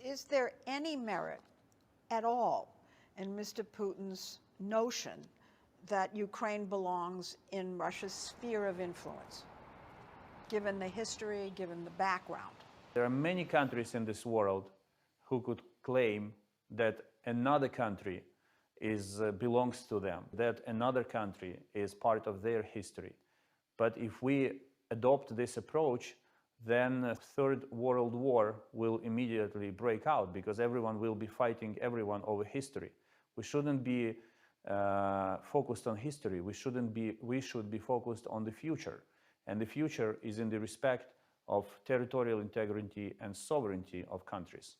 Is there any merit at all in Mr. Putin's notion that Ukraine belongs in Russia's sphere of influence, given the history, given the background? There are many countries in this world who could claim that another country belongs to them, that another country is part of their history. But if we adopt this approach, then a third world war will immediately break out, because everyone will be fighting everyone over history. We shouldn't be focused on history. We should be focused on the future. And the future is in the respect of territorial integrity and sovereignty of countries.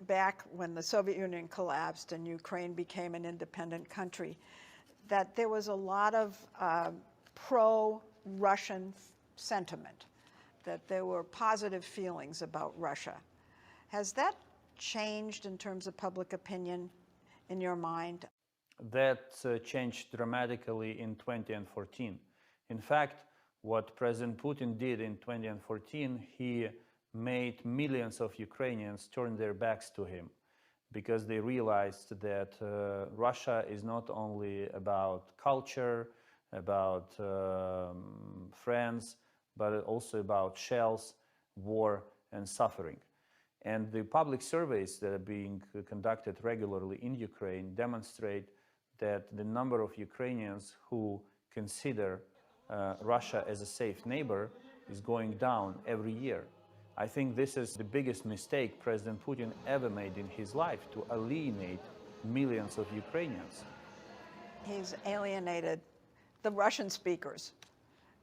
Back when the Soviet Union collapsed and Ukraine became an independent country, that there was a lot of pro-Russian sentiment, that there were positive feelings about Russia. Has that changed in terms of public opinion in your mind? That changed dramatically in 2014. In fact, what President Putin did in 2014, he made millions of Ukrainians turn their backs to him, because they realized that Russia is not only about culture, about friends, but also about shells, war, and suffering. And the public surveys that are being conducted regularly in Ukraine demonstrate that the number of Ukrainians who consider Russia as a safe neighbor is going down every year. I think this is the biggest mistake President Putin ever made in his life, to alienate millions of Ukrainians. He's alienated the Russian speakers,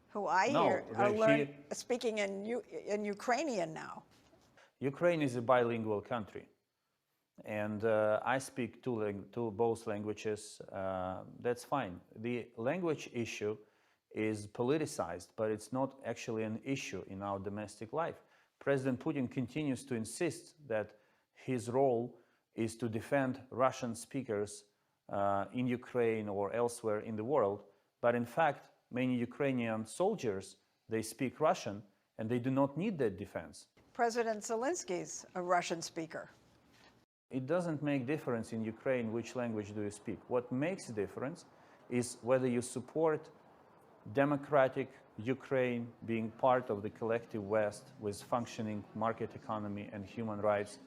who I hear are speaking in Ukrainian now. Ukraine is a bilingual country, and I speak both languages. That's fine. The language issue is politicized, but it's not actually an issue in our domestic life. President Putin continues to insist that his role is to defend Russian speakers in Ukraine or elsewhere in the world, but in fact, many Ukrainian soldiers, they speak Russian, and they do not need that defense. President Zelensky's a Russian speaker. It doesn't make difference in Ukraine which language do you speak. What makes a difference is whether you support democratic Ukraine being part of the collective West with functioning market economy and human rights,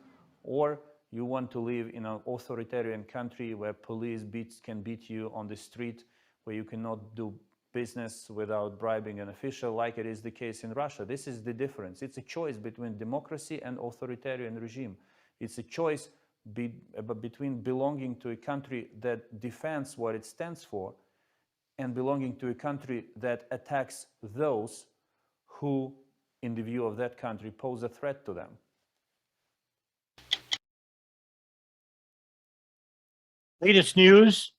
or you want to live in an authoritarian country where police can beat you on the street, where you cannot do business without bribing an official, like it is the case in Russia. This is the difference. It's a choice between democracy and authoritarian regime. It's a choice between belonging to a country that defends what it stands for and belonging to a country that attacks those who, in the view of that country, pose a threat to them. Latest news.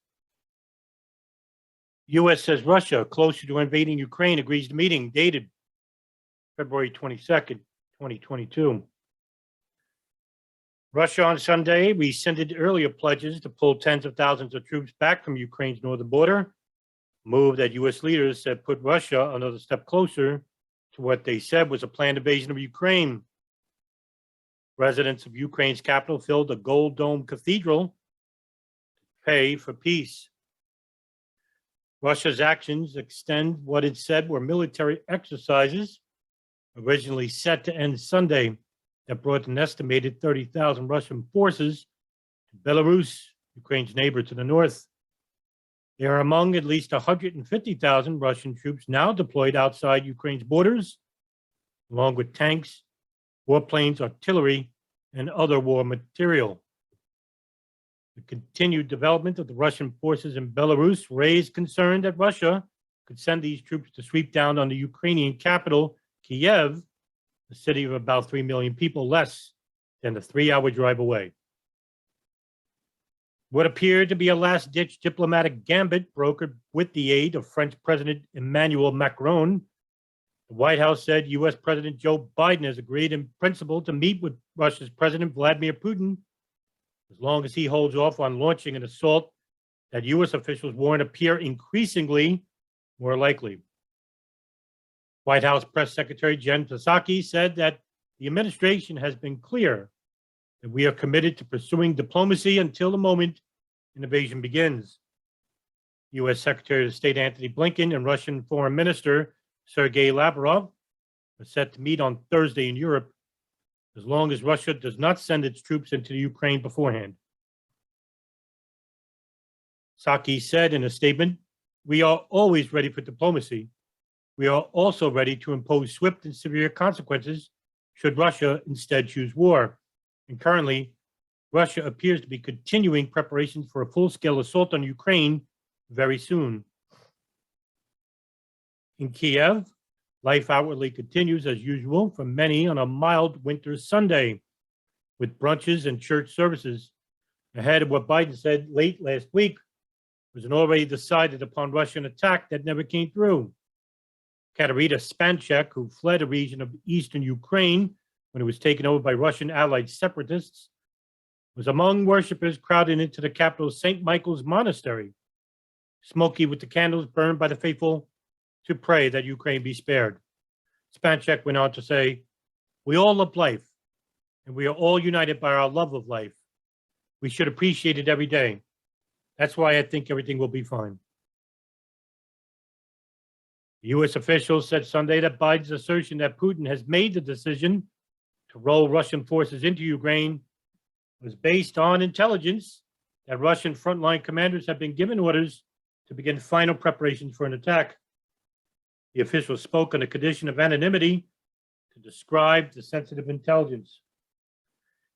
U.S. says Russia, closer to invading Ukraine, agrees to meeting dated February 22nd, 2022. Russia on Sunday rescinded earlier pledges to pull tens of thousands of troops back from Ukraine's northern border, a move that U.S. leaders said put Russia another step closer to what they said was a planned invasion of Ukraine. Residents of Ukraine's capital filled a gold dome cathedral to pay for peace. Russia's actions extend what it said were military exercises originally set to end Sunday that brought an estimated 30,000 Russian forces to Belarus, Ukraine's neighbor to the north. They are among at least 150,000 Russian troops now deployed outside Ukraine's borders, along with tanks, warplanes, artillery, and other war material. The continued development of the Russian forces in Belarus raised concern that Russia could send these troops to sweep down on the Ukrainian capital, Kiev, a city of about 3 million people, less than a 3-hour drive away. What appeared to be a last-ditch diplomatic gambit brokered with the aid of French President Emmanuel Macron, the White House said U.S. President Joe Biden has agreed in principle to meet with Russia's President Vladimir Putin as long as he holds off on launching an assault that U.S. officials warn appear increasingly more likely. White House Press Secretary Jen Psaki said that the administration has been clear that we are committed to pursuing diplomacy until the moment an invasion begins. U.S. Secretary of State Antony Blinken and Russian Foreign Minister Sergei Lavrov are set to meet on Thursday in Europe, as long as Russia does not send its troops into the Ukraine beforehand. Psaki said in a statement, "We are always ready for diplomacy. We are also ready to impose swift and severe consequences should Russia instead choose war. And currently, Russia appears to be continuing preparations for a full-scale assault on Ukraine very soon." In Kiev, life outwardly continues as usual for many on a mild winter Sunday, with brunches and church services, ahead of what Biden said late last week was an already decided upon Russian attack that never came through. Katerina Spanchek, who fled a region of eastern Ukraine when it was taken over by Russian allied separatists, was among worshippers crowded into the capital's St. Michael's Monastery, smoky with the candles burned by the faithful to pray that Ukraine be spared. Spanchek went on to say, "We all love life, and we are all united by our love of life. We should appreciate it every day. That's why I think everything will be fine." U.S. officials said Sunday that Biden's assertion that Putin has made the decision to roll Russian forces into Ukraine was based on intelligence that Russian frontline commanders have been given orders to begin final preparations for an attack. The official spoke on a condition of anonymity to describe the sensitive intelligence.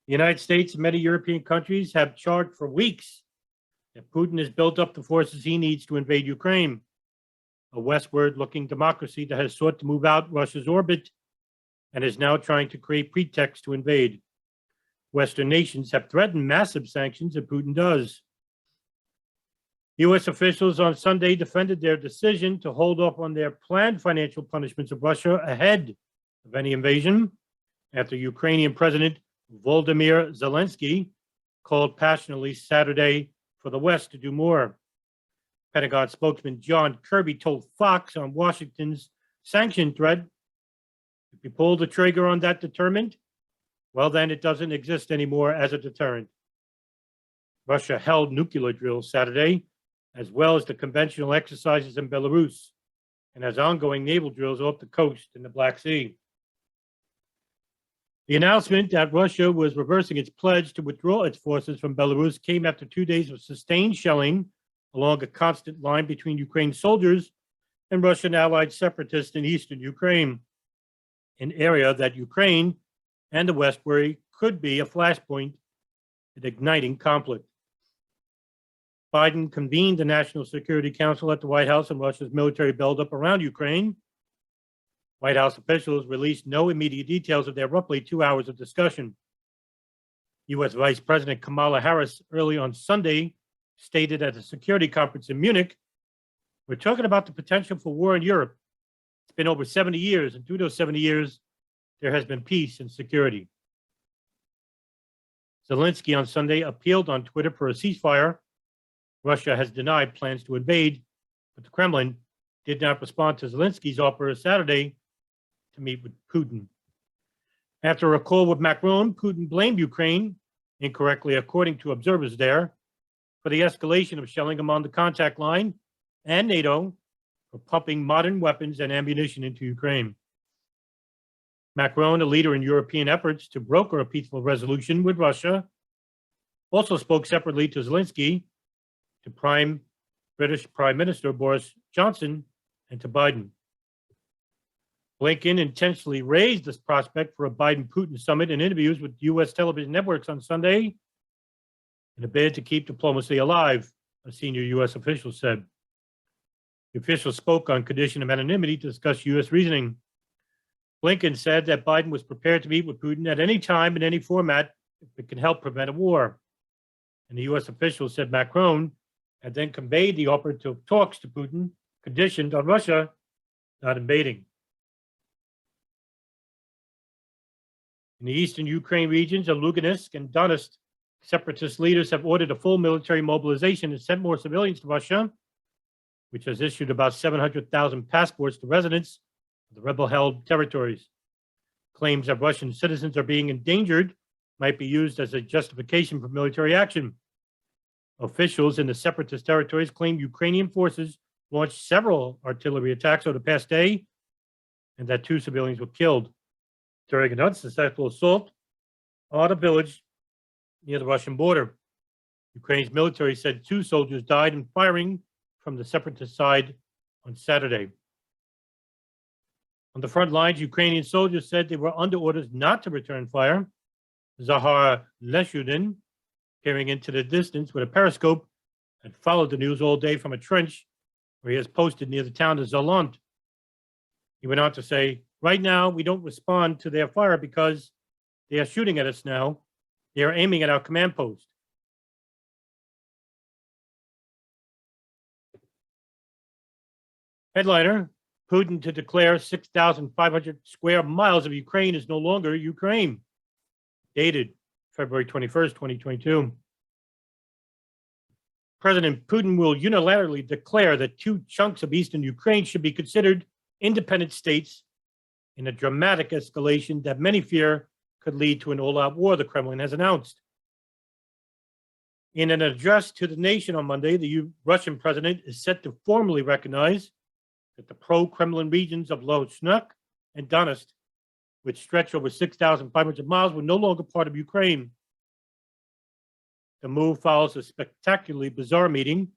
The United States and many European countries have charged for weeks that Putin has built up the forces he needs to invade Ukraine, a westward-looking democracy that has sought to move out Russia's orbit and is now trying to create pretexts to invade. Western nations have threatened massive sanctions if Putin does. U.S. officials on Sunday defended their decision to hold off on their planned financial punishments of Russia ahead of any invasion, after Ukrainian President Volodymyr Zelensky called passionately Saturday for the West to do more. Pentagon spokesman John Kirby told Fox on Washington's sanction threat, "If you pull the trigger on that deterrent, well, then it doesn't exist anymore as a deterrent." Russia held nuclear drills Saturday, as well as the conventional exercises in Belarus, and has ongoing naval drills off the coast in the Black Sea. The announcement that Russia was reversing its pledge to withdraw its forces from Belarus came after 2 days of sustained shelling along a constant line between Ukraine soldiers and Russian allied separatists in eastern Ukraine, an area that Ukraine and the West worry could be a flashpoint in igniting conflict. Biden convened the National Security Council at the White House on Russia's military buildup around Ukraine. White House officials released no immediate details of their roughly 2 hours of discussion. U.S. Vice President Kamala Harris early on Sunday stated at a security conference in Munich, "We're talking about the potential for war in Europe. It's been over 70 years, and through those 70 years, there has been peace and security." Zelensky on Sunday appealed on Twitter for a ceasefire. Russia has denied plans to invade, but the Kremlin did not respond to Zelensky's offer Saturday to meet with Putin. After a call with Macron, Putin blamed Ukraine, incorrectly according to observers there, for the escalation of shelling among the contact line and NATO for pumping modern weapons and ammunition into Ukraine. Macron, a leader in European efforts to broker a peaceful resolution with Russia, also spoke separately to Zelensky, to British Prime Minister Boris Johnson, and to Biden. Blinken intentionally raised this prospect for a Biden-Putin summit in interviews with U.S. television networks on Sunday in a bid to keep diplomacy alive, a senior U.S. official said. The official spoke on condition of anonymity to discuss U.S. reasoning. Blinken said that Biden was prepared to meet with Putin at any time in any format if it can help prevent a war. And the U.S. official said Macron had then conveyed the offer to talks to Putin conditioned on Russia not invading. In the eastern Ukraine regions of Luhansk and Donetsk, separatist leaders have ordered a full military mobilization and sent more civilians to Russia, which has issued about 700,000 passports to residents of the rebel-held territories. Claims that Russian citizens are being endangered might be used as a justification for military action. Officials in the separatist territories claim Ukrainian forces launched several artillery attacks over the past day and that 2 civilians were killed during an unsuccessful assault on a village near the Russian border. Ukraine's military said 2 soldiers died in firing from the separatist side on Saturday. On the front lines, Ukrainian soldiers said they were under orders not to return fire. Zahar Leshudin, peering into the distance with a periscope, had followed the news all day from a trench where he is posted near the town of Zalant. He went on to say, right now, we don't respond to their fire because they are shooting at us now. They are aiming at our command post. Headliner, Putin to declare 6,500 square miles of Ukraine is no longer Ukraine. Dated February 21st, 2022. President Putin will unilaterally declare that 2 chunks of eastern Ukraine should be considered independent states in a dramatic escalation that many fear could lead to an all-out war, the Kremlin has announced. In an address to the nation on Monday, the Russian president is set to formally recognize that the pro-Kremlin regions of Luhansk and Donetsk, which stretch over 6,500 miles, were no longer part of Ukraine. The move follows a spectacularly bizarre meeting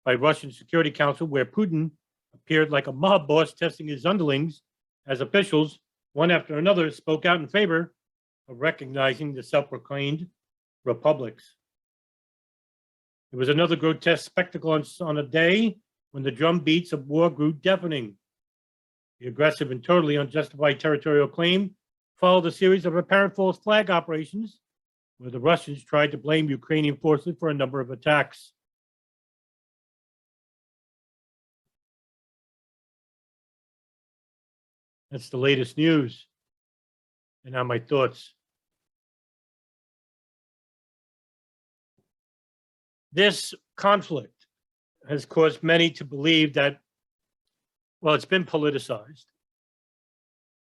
by Russian Security Council where Putin appeared like a mob boss testing his underlings as officials, one after another, spoke out in favor of recognizing the self-proclaimed republics. It was another grotesque spectacle on a day when the drum beats of war grew deafening. The aggressive and totally unjustified territorial claim followed a series of apparent false flag operations where the Russians tried to blame Ukrainian forces for a number of attacks. That's the latest news. And now my thoughts. This conflict has caused many to believe that, well, it's been politicized.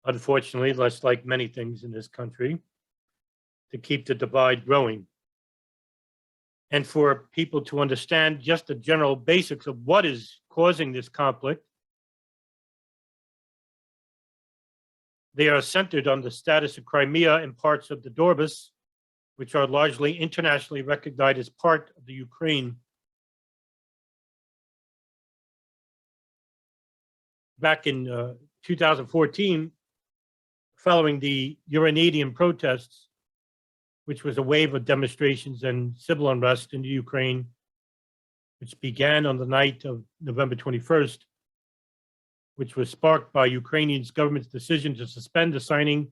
Unfortunately, less like many things in this country, to keep the divide growing. And for people to understand just the general basics of what is causing this conflict, they are centered on the status of Crimea and parts of the Donbas, which are largely internationally recognized as part of the Ukraine. Back in 2014, following the Eurasian protests, which was a wave of demonstrations and civil unrest in the Ukraine, which began on the night of November 21st, which was sparked by Ukrainian's government's decision to suspend the signing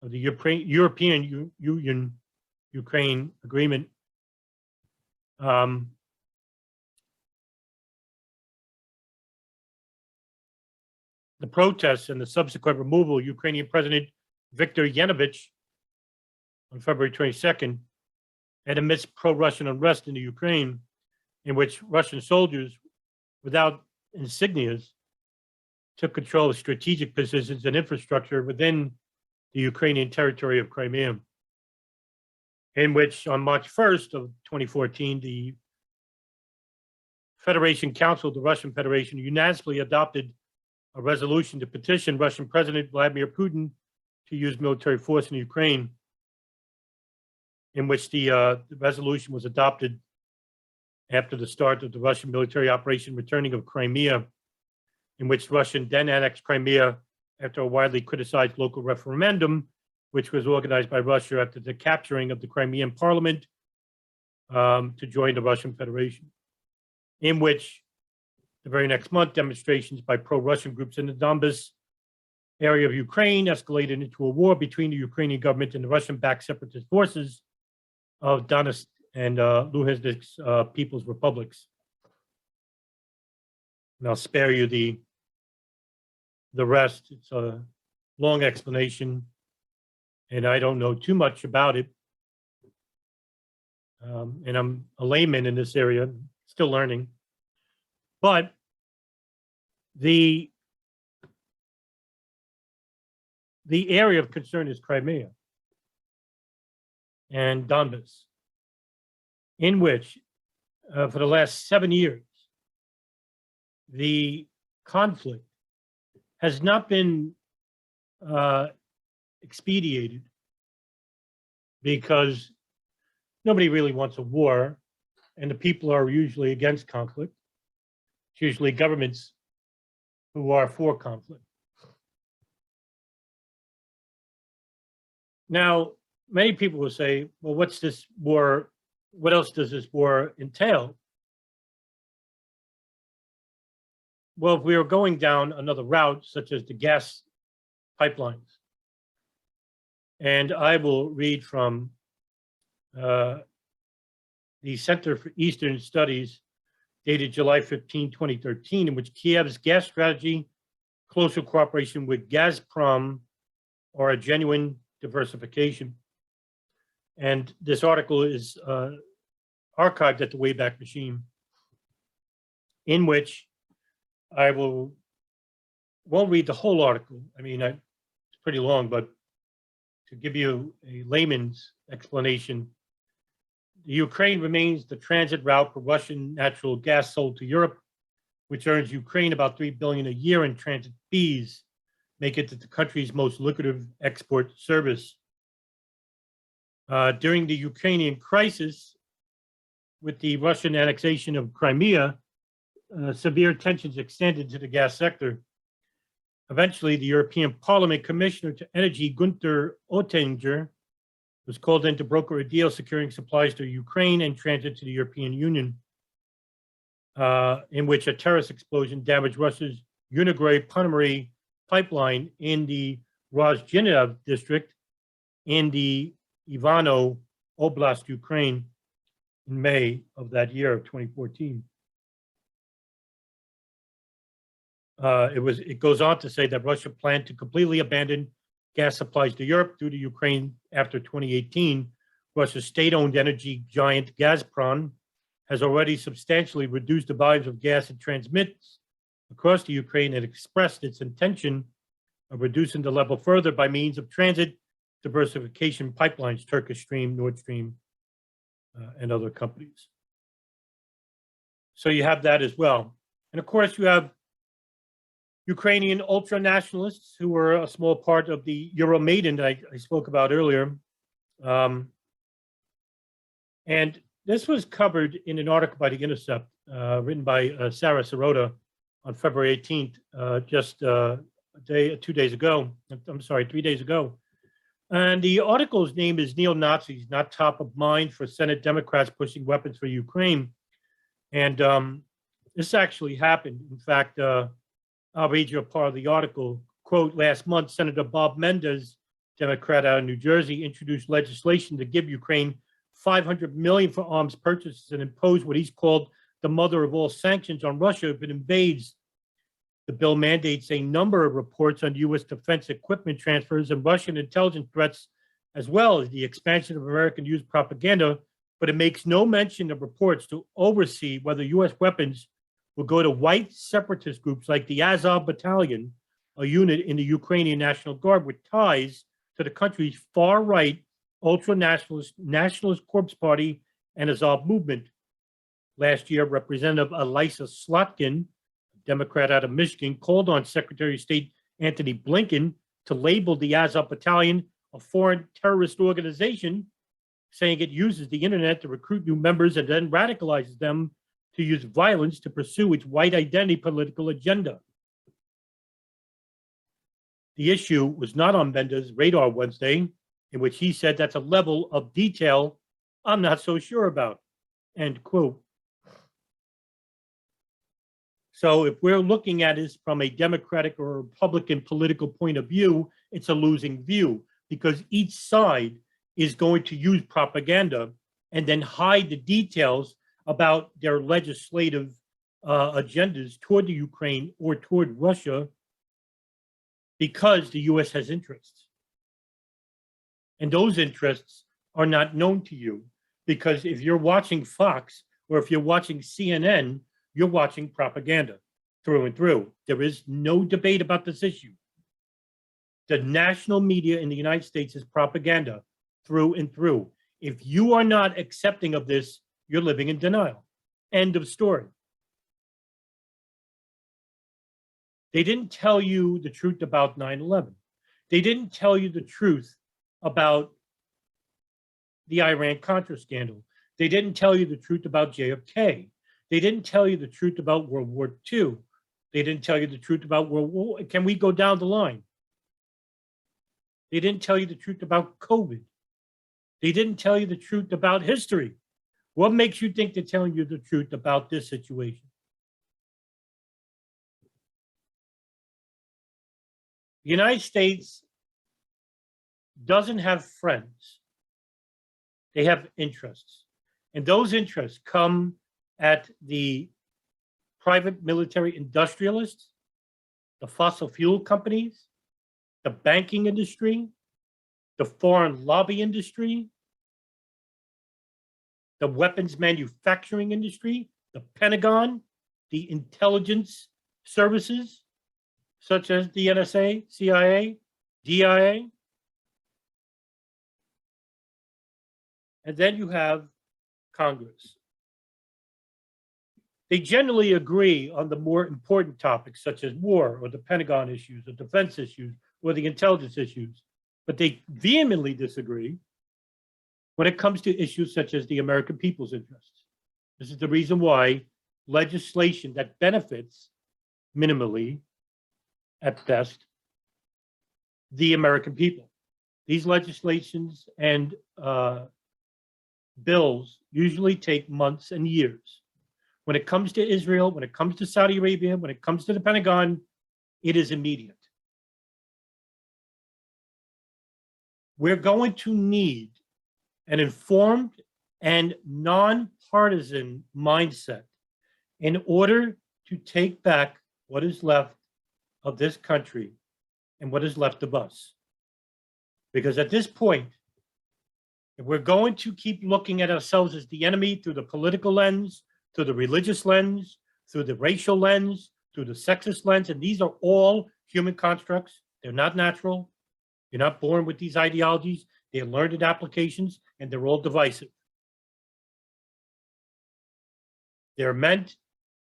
of the European Union Ukraine agreement. The protests and the subsequent removal of Ukrainian President Viktor Yanukovych on February 22nd, and amidst pro-Russian unrest in the Ukraine, in which Russian soldiers without insignias took control of strategic positions and infrastructure within the Ukrainian territory of Crimea, in which on March 1st of 2014, the Federation Council of the Russian Federation unanimously adopted a resolution to petition Russian President Vladimir Putin to use military force in Ukraine, in which the resolution was adopted after the start of the Russian military operation returning of Crimea, in which Russia then annexed Crimea after a widely criticized local referendum, which was organized by Russia after the capturing of the Crimean parliament to join the Russian Federation, in which the very next month, demonstrations by pro-Russian groups in the Donbas area of Ukraine escalated into a war between the Ukrainian government and the Russian-backed separatist forces of Donetsk and Luhansk People's Republics. And I'll spare you the rest. It's a long explanation, and I don't know too much about it. And I'm a layman in this area, still learning. But the area of concern is Crimea. and Donbas, in which, for the last 7 years, the conflict has not been expedited because nobody really wants a war, and the people are usually against conflict. It's usually governments who are for conflict. Now, many people will say, well, what's this war? What else does this war entail? Well, if we are going down another route, such as the gas pipelines, and I will read from the Center for Eastern Studies, dated July 15, 2013, in which Kiev's gas strategy, closer cooperation with Gazprom, are a genuine diversification. And this article is archived at the Wayback Machine, in which I won't read the whole article. I mean, it's pretty long, but to give you a layman's explanation, the Ukraine remains the transit route for Russian natural gas sold to Europe, which earns Ukraine about $3 billion a year in transit fees, make it the country's most lucrative export service. During the Ukrainian crisis, with the Russian annexation of Crimea, severe tensions extended to the gas sector. Eventually, the European Parliament Commissioner to Energy, Gunther Oettinger, was called in to broker a deal securing supplies to Ukraine and transit to the European Union, in which a terrorist explosion damaged Russia's Unigory-Ponomary pipeline in the Rozhnev district in the Ivano Oblast, Ukraine, in May of that year of 2014. It goes on to say that Russia planned to completely abandon gas supplies to Europe through to Ukraine after 2018. Russia's state-owned energy giant Gazprom has already substantially reduced the volumes of gas it transmits across the Ukraine and expressed its intention of reducing the level further by means of transit diversification pipelines, Turkish Stream, Nord Stream, and other companies. So you have that as well. And of course, you have Ukrainian ultra-nationalists who were a small part of the Euromaidan that I spoke about earlier. And this was covered in an article by The Intercept, written by Sarah Sirota on February 18th, just 2 days ago. I'm sorry, 3 days ago. And the article's name is Neo-Nazis, Not Top of Mind for Senate Democrats Pushing Weapons for Ukraine. And this actually happened. In fact, I'll read you a part of the article. Quote, last month, Senator Bob Menendez, Democrat out of New Jersey, introduced legislation to give Ukraine $500 million for arms purchases and impose what he's called the mother of all sanctions on Russia if it invades. The bill mandates a number of reports on U.S. defense equipment transfers and Russian intelligence threats, as well as the expansion of American-used propaganda, but it makes no mention of reports to oversee whether U.S. weapons will go to white separatist groups like the Azov Battalion, a unit in the Ukrainian National Guard with ties to the country's far-right ultra-nationalist Nationalist Corps Party and Azov movement. Last year, Representative Elisa Slotkin, Democrat out of Michigan, called on Secretary of State Antony Blinken to label the Azov Battalion a foreign terrorist organization, saying it uses the internet to recruit new members and then radicalizes them to use violence to pursue its white identity political agenda. The issue was not on Mendes' radar Wednesday, in which he said that's a level of detail I'm not so sure about, end quote. So if we're looking at this from a Democratic or Republican political point of view, it's a losing view because each side is going to use propaganda and then hide the details about their legislative agendas toward the Ukraine or toward Russia because the U.S. has interests. And those interests are not known to you because if you're watching Fox or if you're watching CNN, you're watching propaganda through and through. There is no debate about this issue. The national media in the United States is propaganda through and through. If you are not accepting of this, you're living in denial. End of story. They didn't tell you the truth about 9/11. They didn't tell you the truth about the Iran-Contra scandal. They didn't tell you the truth about JFK. They didn't tell you the truth about World War II. They didn't tell you the truth about World War. Can we go down the line? They didn't tell you the truth about COVID. They didn't tell you the truth about history. What makes you think they're telling you the truth about this situation? The United States doesn't have friends. They have interests. And those interests come at the private military industrialists, the fossil fuel companies, the banking industry, the foreign lobby industry, the weapons manufacturing industry, the Pentagon, the intelligence services, such as the NSA, CIA, DIA. And then you have Congress. They generally agree on the more important topics, such as war or the Pentagon issues, or defense issues, or the intelligence issues. But they vehemently disagree when it comes to issues such as the American people's interests. This is the reason why legislation that benefits minimally, at best, the American people. These legislations and bills usually take months and years. When it comes to Israel, when it comes to Saudi Arabia, when it comes to the Pentagon, it is immediate. We're going to need an informed and nonpartisan mindset in order to take back what is left of this country and what is left of us. Because at this point, if we're going to keep looking at ourselves as the enemy through the political lens, through the religious lens, through the racial lens, through the sexist lens, and these are all human constructs, they're not natural. You're not born with these ideologies. They're learned applications, and they're all divisive. They're meant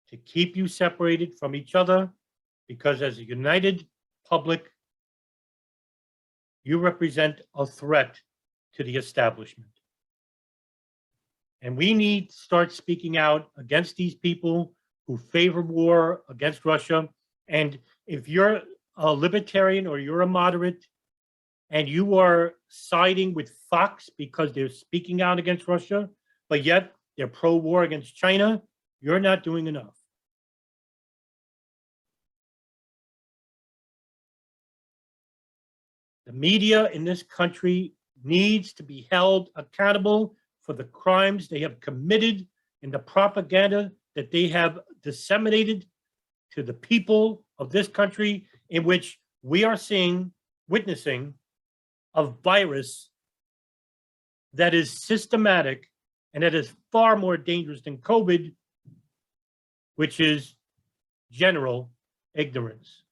to keep you separated from each other because as a united public, you represent a threat to the establishment. And we need to start speaking out against these people who favor war against Russia. And if you're a libertarian or you're a moderate, and you are siding with Fox because they're speaking out against Russia, but yet they're pro-war against China, you're not doing enough. The media in this country needs to be held accountable for the crimes they have committed and the propaganda that they have disseminated to the people of this country, in which we are witnessing a virus that is systematic and that is far more dangerous than COVID, which is general ignorance.